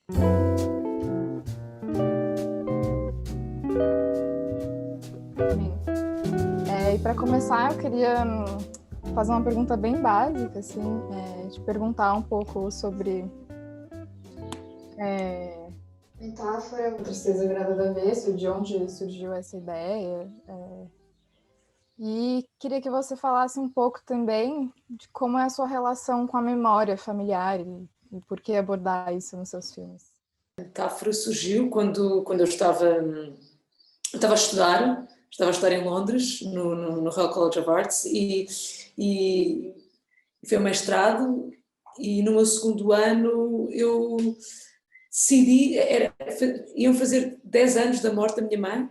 E para começar, eu queria fazer uma pergunta bem básica, assim, te perguntar um pouco sobre metáfora, Tristeza Grávida do Avesso, de onde surgiu essa ideia. E queria que você falasse um pouco também de como é a sua relação com a memória familiar e por que abordar isso nos seus filmes. A metáfora surgiu quando eu estava a estudar em Londres, no Royal College of Arts, e foi um mestrado, e no meu segundo ano eu decidi, iam fazer 10 anos da morte da minha mãe,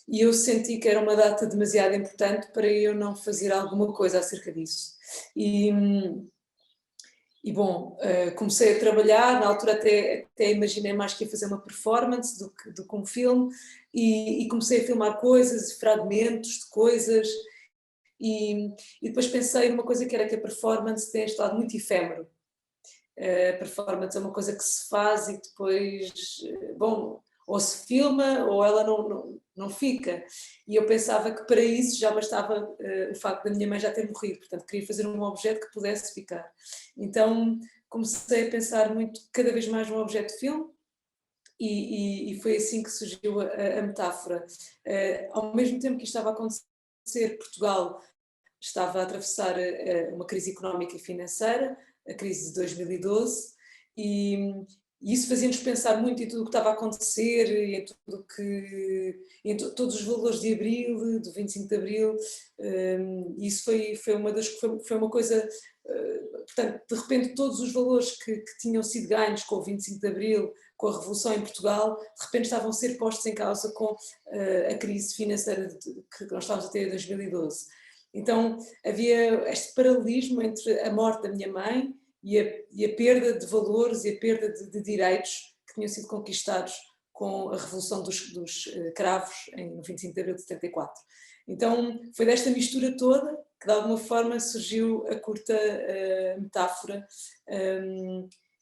e eu senti que era uma data demasiado importante para eu não fazer alguma coisa acerca disso. E bom, comecei a trabalhar, na altura até imaginei mais que ia fazer uma performance do que um filme, e comecei a filmar coisas, fragmentos de coisas, e depois pensei numa coisa que era que a performance tem este lado muito efêmero. A performance é uma coisa que se faz e depois, bom, ou se filma ou ela não fica. E eu pensava que para isso já bastava o facto da minha mãe já ter morrido, portanto queria fazer um objeto que pudesse ficar. Então comecei a pensar muito, cada vez mais num objeto de filme, e foi assim que surgiu a metáfora. Ao mesmo tempo que isto estava a acontecer, Portugal estava a atravessar uma crise económica e financeira, a crise de 2012, e isso fazia-nos pensar muito em tudo o que estava a acontecer, e em tudo todos os valores de Abril, do 25 de Abril, e isso foi uma coisa, portanto, de repente todos os valores que tinham sido ganhos com o 25 de Abril, com a Revolução em Portugal, de repente estavam a ser postos em causa com a crise financeira que nós estávamos a ter em 2012. Então havia este paralelismo entre a morte da minha mãe e a perda de valores e a perda de direitos que tinham sido conquistados com a Revolução dos Cravos no 25 de abril de 74. Então foi desta mistura toda que de alguma forma surgiu a curta metáfora,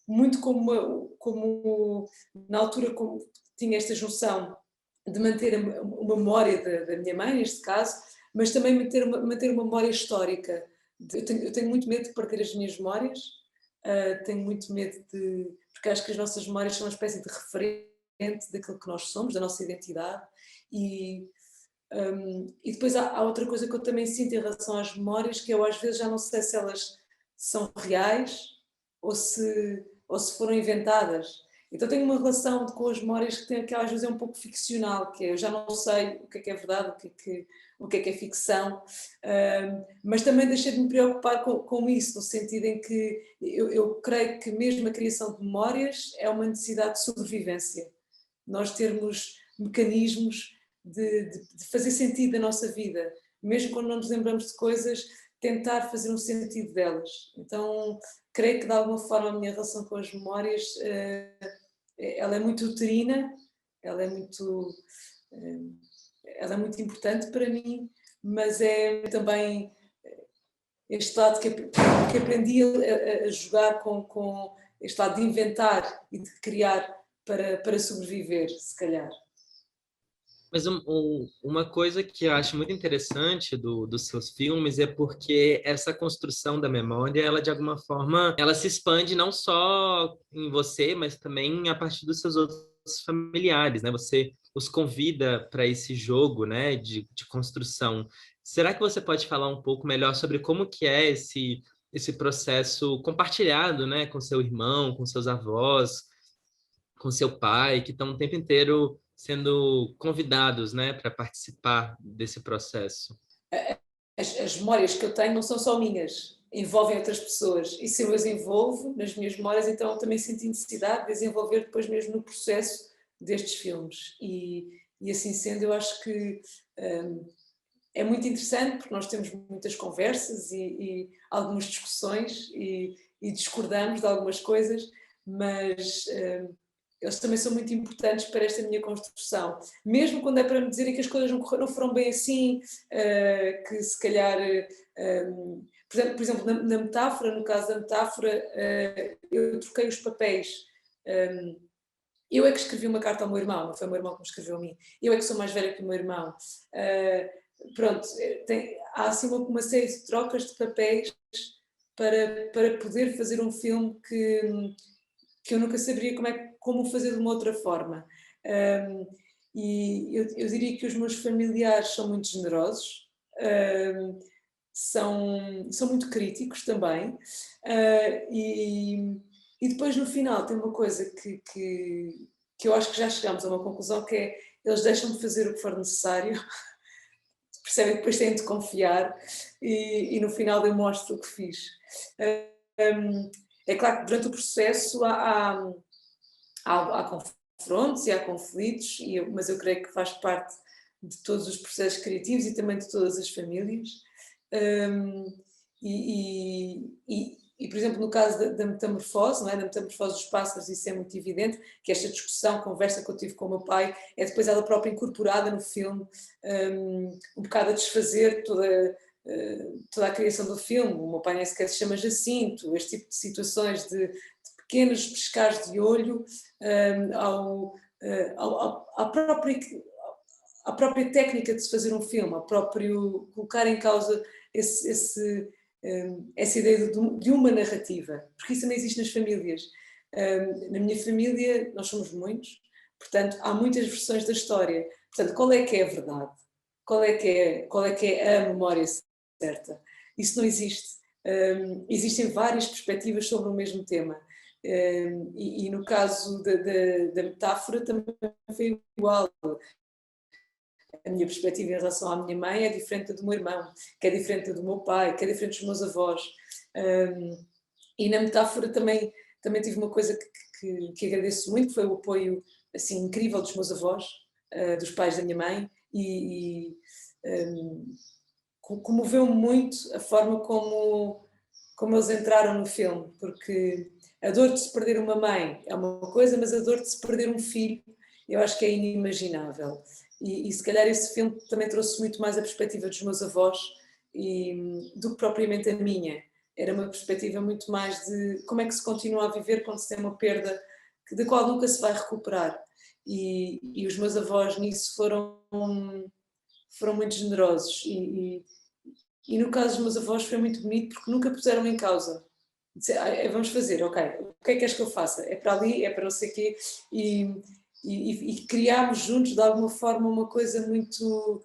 muito como na altura como tinha esta junção de manter a memória da minha mãe, neste caso, mas também manter uma memória histórica. Eu tenho muito medo de perder as minhas memórias, tenho muito medo porque acho que as nossas memórias são uma espécie de referente daquilo que nós somos, da nossa identidade, e depois há outra coisa que eu também sinto em relação às memórias, que eu às vezes já não sei se elas são reais ou se foram inventadas. Então tenho uma relação com as memórias que às vezes é um pouco ficcional, que eu já não sei o que é verdade, o que é ficção, mas também deixei de me preocupar com isso, no sentido em que eu creio que mesmo a criação de memórias é uma necessidade de sobrevivência. Nós termos mecanismos de fazer sentido da nossa vida, mesmo quando não nos lembramos de coisas, tentar fazer um sentido delas. Então creio que de alguma forma a minha relação com as memórias ela é muito uterina, ela é muito importante para mim, mas é também este lado que aprendi a jogar com este lado de inventar e de criar para sobreviver, se calhar. Mas uma coisa que eu acho muito interessante dos seus filmes é porque essa construção da memória, ela de alguma forma, ela se expande não só em você, mas também a partir dos seus outros familiares, né? Você os convida para esse jogo, né, de construção. Será que você pode falar um pouco melhor sobre como que é esse processo compartilhado, né, com seu irmão, com seus avós, com seu pai, que estão o tempo inteiro sendo convidados, né, para participar desse processo? As memórias que eu tenho não são só minhas, envolvem outras pessoas. E se eu as envolvo nas minhas memórias, então eu também sinto necessidade de desenvolver depois mesmo no processo destes filmes. E assim sendo, eu acho que é muito interessante, porque nós temos muitas conversas e algumas discussões e discordamos de algumas coisas, mas eles também são muito importantes para esta minha construção. Mesmo quando é para me dizerem que as coisas não foram bem assim, que se calhar... por exemplo na metáfora, no caso da metáfora, eu troquei os papéis eu é que escrevi uma carta ao meu irmão, não foi o meu irmão que me escreveu a mim. Eu é que sou mais velha que o meu irmão. Pronto, há assim uma série de trocas de papéis para poder fazer um filme que eu nunca saberia como fazer de uma outra forma. E eu diria que os meus familiares são muito generosos, são muito críticos também, e depois no final tem uma coisa que eu acho que já chegamos a uma conclusão, que é eles deixam-me fazer o que for necessário, percebem que depois têm de confiar e no final eu mostro o que fiz. É claro que durante o processo há confrontos e há conflitos, mas eu creio que faz parte de todos os processos criativos e também de todas as famílias. Por exemplo, no caso da metamorfose, não é? Da metamorfose dos pássaros, isso é muito evidente, que esta discussão, conversa que eu tive com o meu pai, é depois ela própria incorporada no filme, um bocado a desfazer toda a criação do filme. O meu pai nem sequer se chama Jacinto, este tipo de situações de pequenos pescados de olho à própria técnica de se fazer um filme, ao próprio colocar em causa essa ideia de uma narrativa, porque isso também existe nas famílias. Na minha família nós somos muitos, portanto há muitas versões da história. Portanto, qual é que é a verdade? Qual é que é a memória certa? Isso não existe. Existem várias perspectivas sobre o mesmo tema. E no caso da metáfora também foi igual. A minha perspectiva em relação à minha mãe é diferente do meu irmão, que é diferente do meu pai, que é diferente dos meus avós. E na metáfora também tive uma coisa que agradeço muito, que foi o apoio assim, incrível dos meus avós, dos pais da minha mãe, e comoveu-me muito a forma como eles entraram no filme, porque a dor de se perder uma mãe é uma coisa, mas a dor de se perder um filho eu acho que é inimaginável. E se calhar esse filme também trouxe muito mais a perspectiva dos meus avós do que propriamente a minha. Era uma perspectiva muito mais de como é que se continua a viver quando se tem uma perda da qual nunca se vai recuperar. E os meus avós nisso foram muito generosos. E no caso dos meus avós foi muito bonito porque nunca puseram em causa. Vamos fazer, ok, o que é que queres que eu faça? É para ali, é para não sei o quê. E criámos juntos de alguma forma uma coisa muito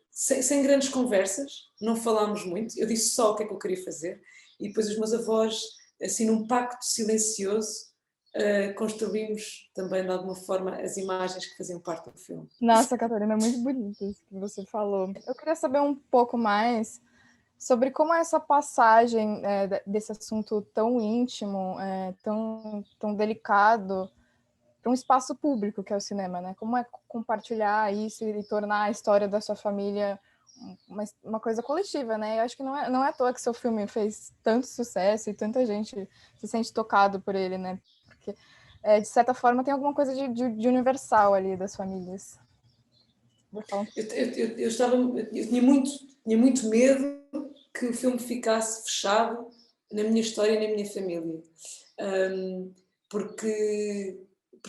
sem grandes conversas, não falámos muito, eu disse só o que é que eu queria fazer e depois os meus avós, assim num pacto silencioso, construímos também de alguma forma as imagens que faziam parte do filme. Nossa, Catarina, é muito bonito isso que você falou. Eu queria saber um pouco mais sobre como é essa passagem desse assunto tão íntimo, tão delicado, para um espaço público que é o cinema, né? Como é compartilhar isso e tornar a história da sua família uma coisa coletiva, né? Eu acho que não é à toa que seu filme fez tanto sucesso e tanta gente se sente tocado por ele, né? Porque, de certa forma, tem alguma coisa de universal ali das famílias. Eu tinha muito medo que o filme ficasse fechado na minha história e na minha família. Porque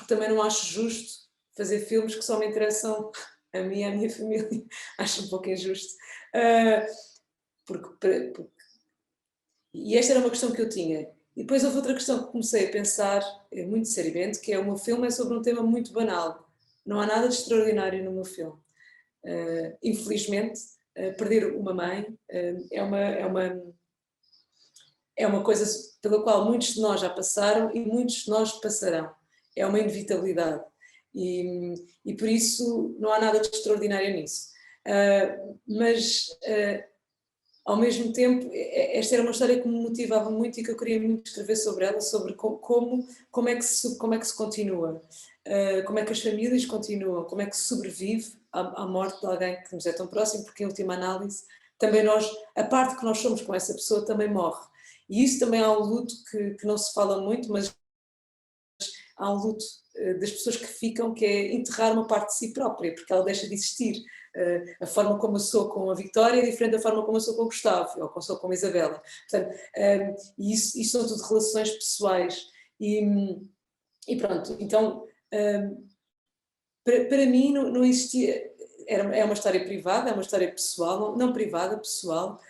também não acho justo fazer filmes que só me interessam a mim e à minha família. Acho um pouco injusto. E esta era uma questão que eu tinha. E depois houve outra questão que comecei a pensar muito seriamente, que é o meu filme é sobre um tema muito banal. Não há nada de extraordinário no meu filme. Infelizmente, perder uma mãe é uma coisa pela qual muitos de nós já passaram e muitos de nós passarão. É uma inevitabilidade. E por isso não há nada de extraordinário nisso. Mas, ao mesmo tempo, esta era uma história que me motivava muito e que eu queria muito escrever sobre ela, sobre como é que se continua, como é que as famílias continuam, como é que se sobrevive à morte de alguém que nos é tão próximo, porque em última análise, também a parte que nós somos com essa pessoa também morre. E isso também há um luto que não se fala muito, mas há um luto das pessoas que ficam, que é enterrar uma parte de si própria, porque ela deixa de existir. A forma como eu sou com a Vitória é diferente da forma como eu sou com o Gustavo, ou como eu sou com a Isabela. Portanto, isso são tudo relações pessoais. E pronto, então Para mim não existia, é uma história privada, é uma história pessoal, não privada, pessoal,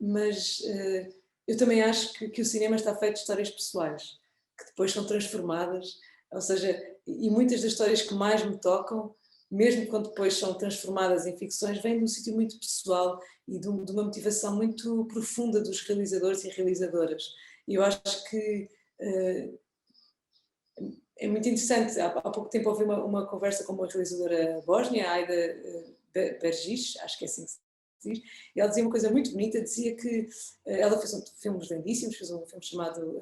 mas eu também acho que o cinema está feito de histórias pessoais, que depois são transformadas, ou seja, e muitas das histórias que mais me tocam, mesmo quando depois são transformadas em ficções, vêm de um sítio muito pessoal e de uma motivação muito profunda dos realizadores e realizadoras. E eu acho que é muito interessante. Há pouco tempo ouvi uma conversa com uma realizadora bósnia, a Aida Bergic, acho que é assim que se diz, e ela dizia uma coisa muito bonita, dizia que ela fez filmes lindíssimos, fez um filme chamado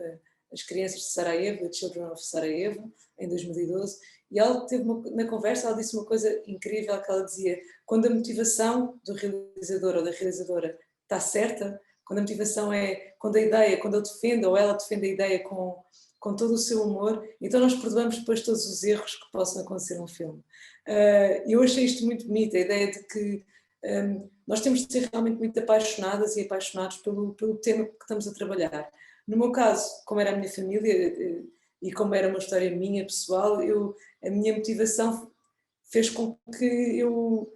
As Crianças de Sarajevo, The Children of Sarajevo, em 2012, e ela teve na conversa, ela disse uma coisa incrível, que ela dizia, quando a motivação do realizador ou da realizadora está certa, quando a motivação é, quando ele defende ou ela defende a ideia com todo o seu humor, então nós perdoamos depois todos os erros que possam acontecer num filme. Eu achei isto muito bonito, a ideia de que nós temos de ser realmente muito apaixonadas e apaixonados pelo tema que estamos a trabalhar. No meu caso, como era a minha família e como era uma história minha, pessoal, a minha motivação fez com que eu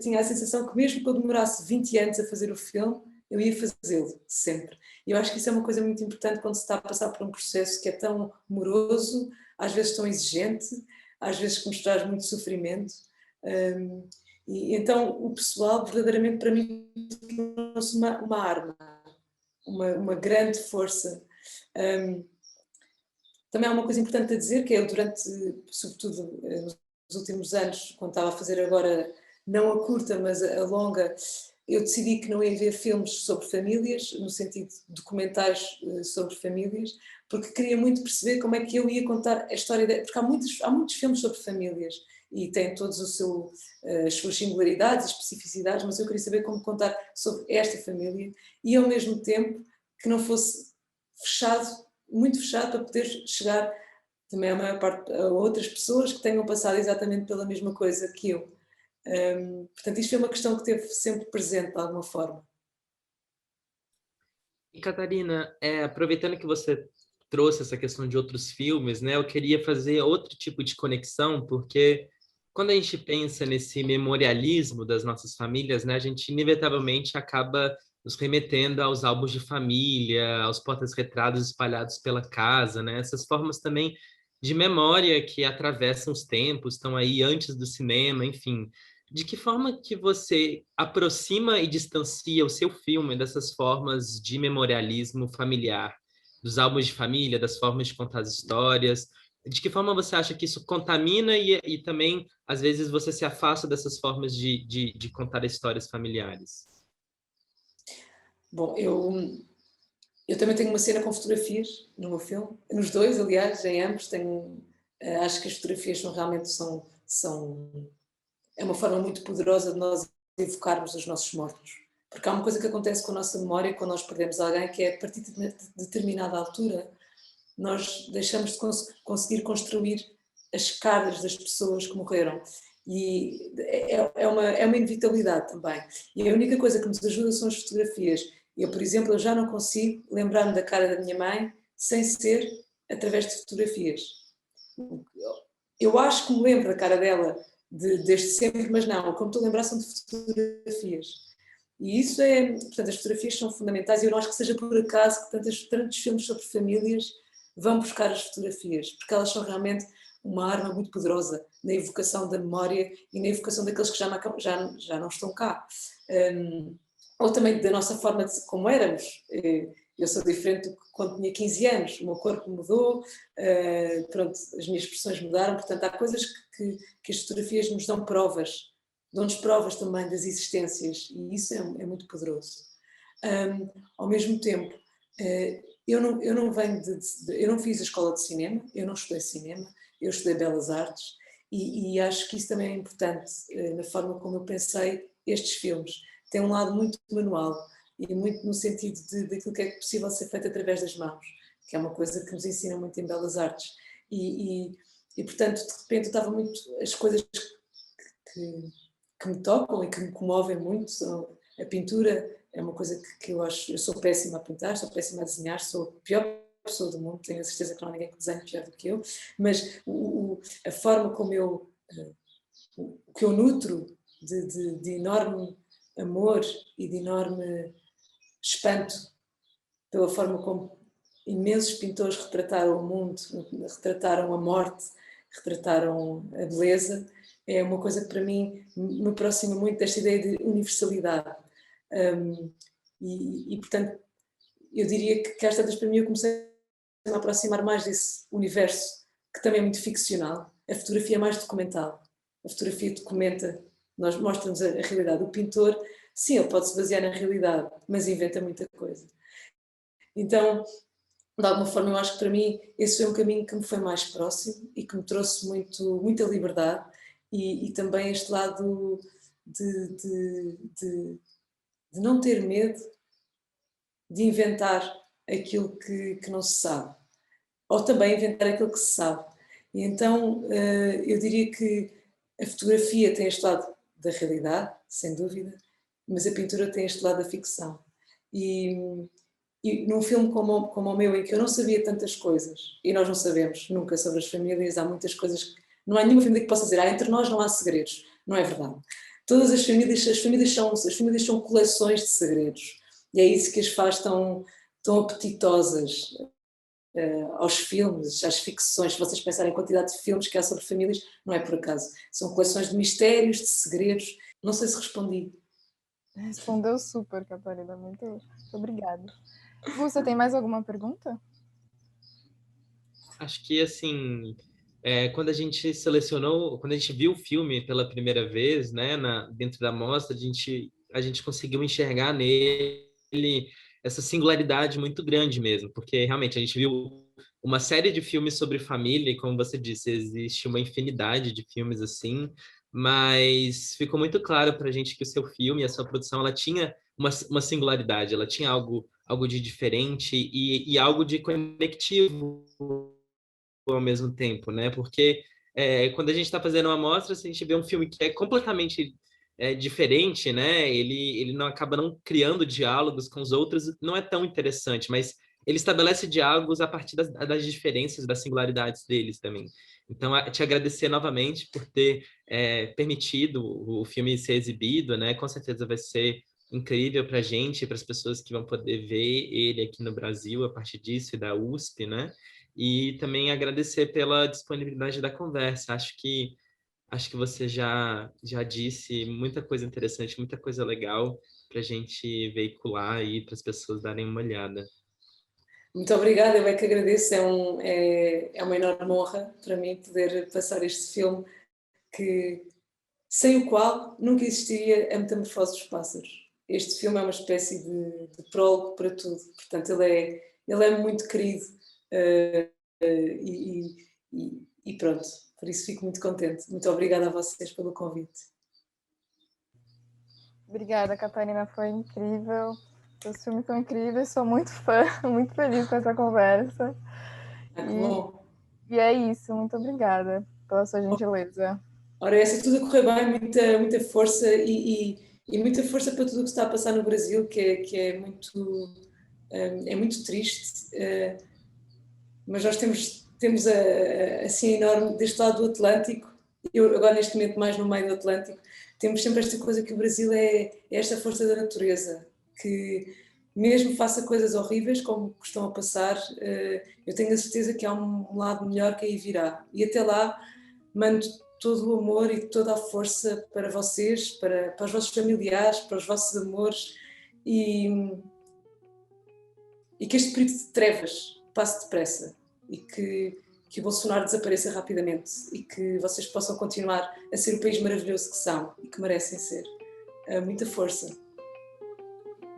tinha a sensação que mesmo que eu demorasse 20 anos a fazer o filme, eu ia fazê-lo, sempre. E eu acho que isso é uma coisa muito importante quando se está a passar por um processo que é tão moroso, às vezes tão exigente, às vezes que nos traz muito sofrimento. E então o pessoal, verdadeiramente, para mim, tornou-se uma arma, uma grande força. Também há uma coisa importante a dizer, que eu durante, sobretudo nos últimos anos, quando estava a fazer agora, não a curta, mas a longa, eu decidi que não ia ver filmes sobre famílias, no sentido de documentais sobre famílias, porque queria muito perceber como é que eu ia contar a história, porque há muitos filmes sobre famílias e têm todos as suas singularidades e especificidades, mas eu queria saber como contar sobre esta família e ao mesmo tempo que não fosse muito fechado para poder chegar também a maior parte a outras pessoas que tenham passado exatamente pela mesma coisa que eu. Portanto, isto foi uma questão que esteve sempre presente de alguma forma. E Catarina, aproveitando que você trouxe essa questão de outros filmes, né, eu queria fazer outro tipo de conexão, porque quando a gente pensa nesse memorialismo das nossas famílias, né, a gente inevitavelmente acaba nos remetendo aos álbuns de família, aos portas-retratos espalhados pela casa, né, essas formas também de memória que atravessam os tempos, estão aí antes do cinema, enfim. De que forma que você aproxima e distancia o seu filme dessas formas de memorialismo familiar, dos álbuns de família, das formas de contar as histórias? De que forma você acha que isso contamina e também, às vezes, você se afasta dessas formas de contar histórias familiares? Bom, eu também tenho uma cena com fotografias no meu filme, nos dois, aliás, em ambos. Acho que as fotografias é uma forma muito poderosa de nós evocarmos os nossos mortos. Porque há uma coisa que acontece com a nossa memória quando nós perdemos alguém, que é a partir de determinada altura nós deixamos de conseguir construir as caras das pessoas que morreram. E é uma inevitabilidade também. E a única coisa que nos ajuda são as fotografias. Eu, por exemplo, eu já não consigo lembrar-me da cara da minha mãe sem ser através de fotografias. Eu acho que me lembro da cara dela desde sempre, mas não, como estou a lembrar são de fotografias. E isso portanto, as fotografias são fundamentais e eu não acho que seja por acaso que tantos filmes sobre famílias vão buscar as fotografias, porque elas são realmente uma arma muito poderosa na evocação da memória e na evocação daqueles que já não estão cá. Ou também da nossa forma de como éramos. Eu sou diferente do que quando tinha 15 anos, o meu corpo mudou, pronto, as minhas expressões mudaram, portanto há coisas que as fotografias nos dão-nos provas também das existências e isso é muito poderoso. Ao mesmo tempo, eu não fiz a escola de cinema, eu não estudei cinema, eu estudei Belas Artes e acho que isso também é importante na forma como eu pensei estes filmes. Tem um lado muito manual e muito no sentido daquilo que é possível ser feito através das mãos, que é uma coisa que nos ensina muito em Belas Artes. E portanto, de repente, eu estava muito. As coisas que me tocam e que me comovem muito são a pintura. É uma coisa que eu acho. Eu sou péssima a pintar, sou péssima a desenhar, sou a pior pessoa do mundo, tenho a certeza que não há ninguém que desenhe pior do que eu, mas a forma como o que eu nutro de enorme amor e de enorme espanto pela forma como imensos pintores retrataram o mundo, retrataram a morte, retrataram a beleza, é uma coisa que para mim me aproxima muito desta ideia de universalidade. Portanto, eu diria que às tantas para mim eu comecei a me aproximar mais desse universo que também é muito ficcional. A fotografia é mais documental. A fotografia documenta, mostra-nos a realidade. O pintor, sim, ele pode se basear na realidade, mas inventa muita coisa. Então, de alguma forma, eu acho que para mim esse foi um caminho que me foi mais próximo e que me trouxe muita liberdade e também este lado de não ter medo de inventar aquilo que não se sabe, ou também inventar aquilo que se sabe. E então eu diria que a fotografia tem este lado da realidade, sem dúvida, mas a pintura tem este lado da ficção. E num filme como o meu, em que eu não sabia tantas coisas, e nós não sabemos nunca sobre as famílias, há muitas coisas que não há nenhuma família que possa dizer, entre nós não há segredos. Não é verdade. Todas as famílias são coleções de segredos. E é isso que as faz tão apetitosas aos filmes, às ficções. Se vocês pensarem em quantidade de filmes que há sobre famílias, não é por acaso. São coleções de mistérios, de segredos. Não sei se respondi. Respondeu super, Catarina. Muito obrigada. Você tem mais alguma pergunta? Acho que, assim, quando a gente quando a gente viu o filme pela primeira vez, né, dentro da mostra, a gente conseguiu enxergar nele essa singularidade muito grande mesmo, porque realmente a gente viu uma série de filmes sobre família, e como você disse, existe uma infinidade de filmes assim, mas ficou muito claro para a gente que o seu filme, a sua produção, ela tinha uma singularidade, ela tinha algo de diferente e algo de conectivo ao mesmo tempo, né? Porque quando a gente está fazendo uma amostra, se a gente vê um filme que é completamente diferente, né? Ele não acaba não criando diálogos com os outros, não é tão interessante, mas ele estabelece diálogos a partir das diferenças, das singularidades deles também. Então, te agradecer novamente por ter permitido o filme ser exibido, né? Com certeza vai ser incrível para a gente, para as pessoas que vão poder ver ele aqui no Brasil a partir disso e da USP, né? E também agradecer pela disponibilidade da conversa. Acho que você já disse muita coisa interessante, muita coisa legal para a gente veicular e para as pessoas darem uma olhada. Muito obrigada, eu é que agradeço. É uma enorme honra para mim poder passar este filme sem o qual nunca existiria a Metamorfose dos Pássaros. Este filme é uma espécie de prólogo para tudo. Portanto, ele é muito querido. E pronto, por isso fico muito contente. Muito obrigada a vocês pelo convite. Obrigada, Catarina, foi incrível. Os filmes são incríveis, sou muito fã, muito feliz com essa conversa. Bom. E é isso, muito obrigada pela sua gentileza. Ora, essa tudo a correr bem, muita força e muita força para tudo o que está a passar no Brasil, que é muito triste, mas nós temos assim enorme, deste lado do Atlântico, eu agora neste momento mais no meio do Atlântico, temos sempre esta coisa que o Brasil é esta força da natureza, que mesmo faça coisas horríveis como estão a passar, eu tenho a certeza que há um lado melhor que aí virá. E até lá mando todo o amor e toda a força para vocês, para os vossos familiares, para os vossos amores e que este período de trevas passe depressa e que o Bolsonaro desapareça rapidamente e que vocês possam continuar a ser o país maravilhoso que são e que merecem ser. Muita força.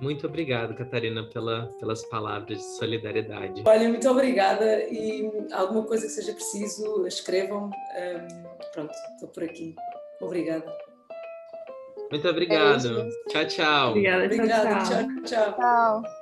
Muito obrigado, Catarina, pelas palavras de solidariedade. Olha, muito obrigada e alguma coisa que seja preciso, escrevam-me. Pronto, estou por aqui. Obrigada. Muito obrigado. Tchau, tchau. Obrigada, tchau, tchau. Tchau. Tchau.